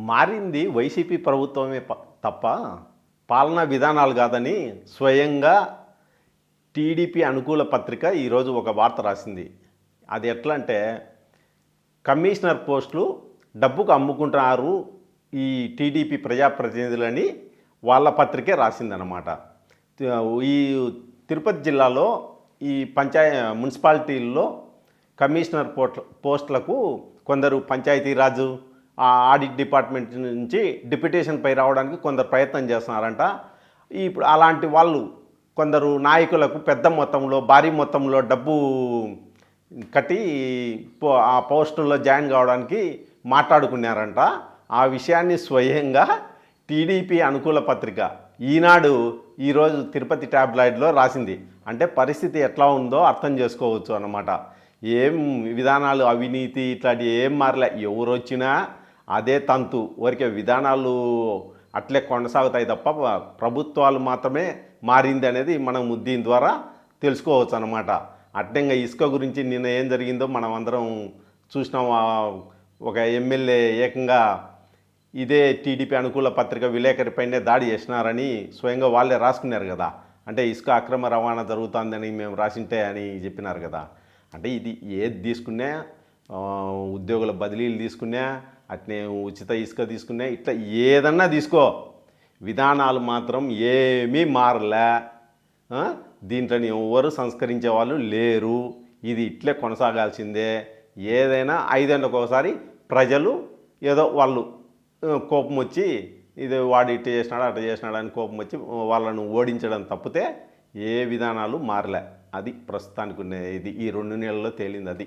మారింది వైసీపీ ప్రభుత్వమే తప్ప పాలనా విధానాలు కాదని స్వయంగా టీడీపీ అనుకూల పత్రిక ఈరోజు ఒక వార్త రాసింది. అది ఎట్లా అంటే, కమిషనర్ పోస్టులు డబ్బుకు అమ్ముకుంటున్నారు ఈ టీడీపీ ప్రజాప్రతినిధులని వాళ్ళ పత్రికే రాసిందనమాట. ఈ తిరుపతి జిల్లాలో ఈ మున్సిపాలిటీల్లో కమిషనర్ పోస్టులకు కొందరు పంచాయతీరాజు ఆడిట్ డిపార్ట్మెంట్ నుంచి డిప్యుటేషన్పై రావడానికి కొందరు ప్రయత్నం చేస్తున్నారంట. ఇప్పుడు అలాంటి వాళ్ళు కొందరు నాయకులకు పెద్ద మొత్తంలో భారీ మొత్తంలో డబ్బు కట్టి ఆ పోస్టుల్లో జాయిన్ కావడానికి మాట్లాడుకున్నారంట. ఆ విషయాన్ని స్వయంగా టీడీపీ అనుకూల పత్రిక ఈనాడు ఈరోజు తిరుపతి ట్యాబ్లాయిడ్లో రాసింది. అంటే పరిస్థితి ఎట్లా ఉందో అర్థం చేసుకోవచ్చు అన్నమాట. ఏం విధానాలు అవినీతి ఇట్లాంటి ఏం మారలే. ఎవరు వచ్చినా అదే తంతు. ఊరికే విధానాలు అట్లే కొనసాగుతాయి తప్ప ప్రభుత్వాలు మాత్రమే మారింది అనేది మనం దీని ద్వారా తెలుసుకోవచ్చు అన్నమాట. అట్లంగా ఇసుక గురించి నిన్న ఏం జరిగిందో మనం అందరం చూసినాం. ఒక ఎమ్మెల్యే ఏకంగా ఇదే టీడీపీ అనుకూల పత్రిక విలేకరిపైనే దాడి చేసినారని స్వయంగా వాళ్ళే రాసుకున్నారు కదా. అంటే ఇసుక అక్రమ రవాణా జరుగుతుందని మేము రాసింటే అని చెప్పినారు కదా. అంటే ఇది ఏది తీసుకున్నా, ఉద్యోగుల బదిలీలు తీసుకున్నా, అట్నే ఉచిత ఇసుక తీసుకున్నా, ఇట్లా ఏదన్నా తీసుకో, విధానాలు మాత్రం ఏమీ మారలే. దీంట్లో ఎవరు సంస్కరించే వాళ్ళు లేరు. ఇది ఇట్లే కొనసాగాల్సిందే. ఏదైనా 5 ఏళ్ళకు ఒకసారి ప్రజలు ఏదో వాళ్ళు కోపం వచ్చి ఇది వాడు ఇట్లా చేసినాడు అట్లా చేసినాడు అని కోపం వచ్చి వాళ్ళను ఓడించడం తప్పితే ఏ విధానాలు మారలే. అది ప్రస్తుతానికి ఇది ఈ 2 నెలల్లో తేలింది. అది